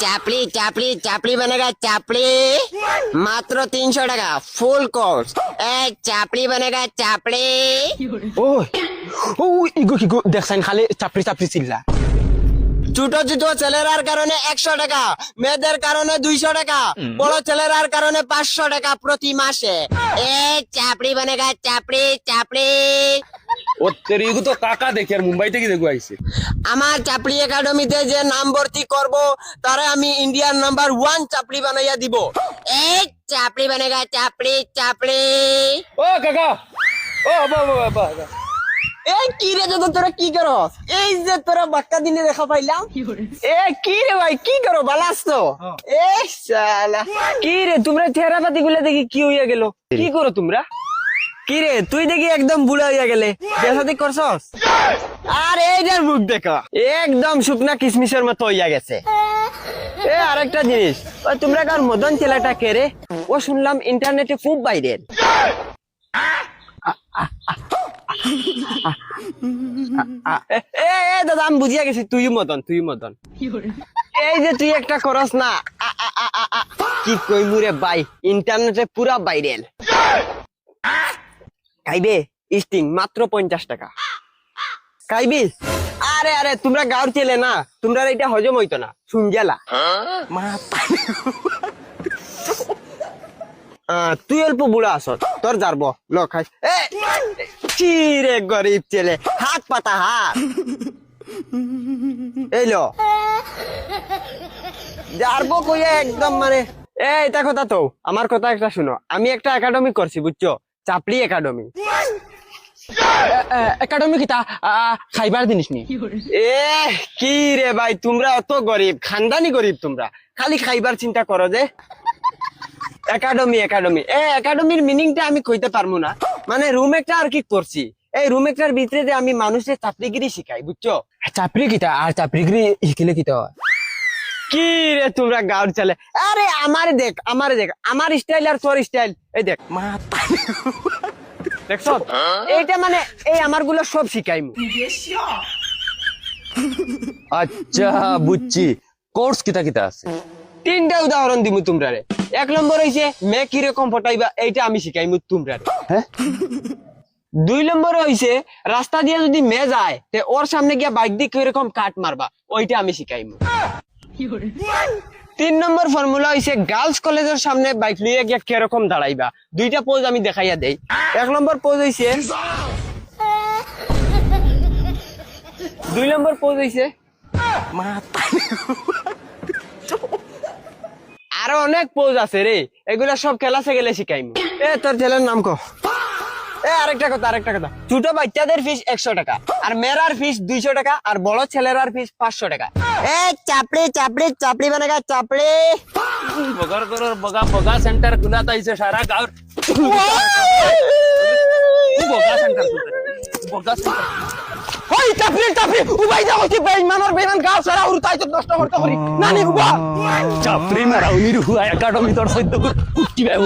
চাপড়ি চাপড়ি চাপড়ি বানেগা চাপড়ি, মাত্র 300 টাকা full course. Chapri Banega Chapri. ও ও ego কি গো দেখছেন খালি চাপড়ি চাপড়ি চিল্লা। ছোট ছোট ছেলেরার কারণে 100 টাকা, মেয়েদের কারণে 200 টাকা, বড় ছেলেরার কারণে 500 টাকা প্রতি মাসে। চাপড়ি বানেগা চাপড়ি চাপড়ি। ও তেরি এগু তো কাকা দেখে আর মুম্বাই থেকে দেখো আইছে। আমার চাপড়ি একাডেমিতে যে নাম ভর্তি করব তারে আমি ইন্ডিয়ার নাম্বার 1 চাপড়ি বানাইয়া দিব। চাপড়ি বানেগা চাপড়ি চাপড়ি। ও কাকা, ও বাবা কি রে দাদা তোরা কি করো? এই যে তোরা বাক্কা দিনে দেখা পাইলাম। কি রে ভাই কি করো বালাস তো? শালা কি রে তোমরা চেহারাপাতি গুলা দেখি কি হইয়া গেল? কি করো তোমরা? কি রে তুই দেখি একদম বুড়া হইয়া গেলে, বেসাদি করছস? আর এইটার মুখ দেখো একদম শুকনা কিসমিসের মতো হইয়া গেছে। আরেকটা জিনিস, ওই তোমরা কার মদন ছেলেটা কে রে? ও শুনলাম ইন্টারনেটে খুব ভাইরাল। দাদা আমি বুঝিয়া গেছি তুই মদন, তুই মদন। এই যে তুই একটা করস না, কি কইমু রে ভাই, ইন্টারনেটে পুরা ভাইরাল। খাইবে স্টিং মাত্র 50 টাকা। খাইবি? আরে আরে তোমরা গাঁর ছেলে না, তোমরা এটা হজম হইতো না, শুন গেলা। তুই অল্প বুড়া আস, তোর যারব ল খাই। কি রে গরিব ছেলে, হাত পাতা হাত। এই লো যারব কইয়া একদম মানে এটা কথা তো আমার কথা একটা শুনো, আমি একটা একাডেমি করছি বুঝছো, চাপড়ি একাডেমি। একাডেমি কিতা খাইবার জিনিস নি? কি রে ভাই তোমরা অত গরিব, খানদানি গরিব, তোমরা খালি খাইবার চিন্তা করো যে। একাডেমি একাডেমি একাডেমির মিনিংটা আমি কইতে পারবো না, মানে রুম একটা আর কি করছি, এই রুম একটার ভিতরে যে আমি মানুষের চাপড়িগিরি শিখাই বুঝছো। চাপড়ি কিতা আর চাপড়িগিরি শিখিলে কিতা হয়? কি রে তোমরা গাঁর চলে, আরে আমারে দেখ আমার স্টাইল আর তোর স্টাইল, এই দেখ দেখছ, এইটা মানে এই আমার গুলো সব শিখাইমু। আচ্ছা বুঝছি, কোর্স কিতা কিতা আছে? 3টা উদাহরণ দিমু তোমরা রে। 1 নম্বর হইছে মে কিরকম ফটাইবা, এইটা আমি শিখাইমু তোমরা রে। হ্যাঁ 2 নম্বর হইছে রাস্তা দিয়ে যদি মে যায় তে ওর সামনে গিয়া বাইক দিয়ে কিরকম কাট মারবা, ওইটা আমি শিখাইমু। 3 নম্বর ফর্মুলা হইছে গার্লস কলেজের সামনে বাইক লিয়ে গিয়া কিরকম দাঁড়াইবা, 2টা পোজ আমি দেখাইয়া দেই। 1 নম্বর পোজ হইছে, 2 নম্বর পোজ হইছে, আরো অনেক পোজ আছে রে, এগুলা সব ক্লাসে গেলে শিখাইমু। তোর ছেলের নাম কো। আরেকটা কথা ছোট বাচ্চাদের ফিস 100 টাকা, আর মেয়েরার ফিস 200 টাকা, আর বড় ছেলেরার ফিস 500 টাকা। চাপড়ি চাপড়ি চাপড়ি বানেগা চাপড়ি। বগার করার বগা সেন্টার খুলা তাইছে সারা গাঁর। বগা সেন্টার বগা সেন্টার ওই চাপড়ি উবাই যাও কি বেঈমানের বেঈমান গাঁও সারা উড়তাই তো নষ্ট করতে পারি নানি উবা। চাপড়ি মারাউনির হুয়া একাডেমি তোর সৈদ্য কুটি ভাই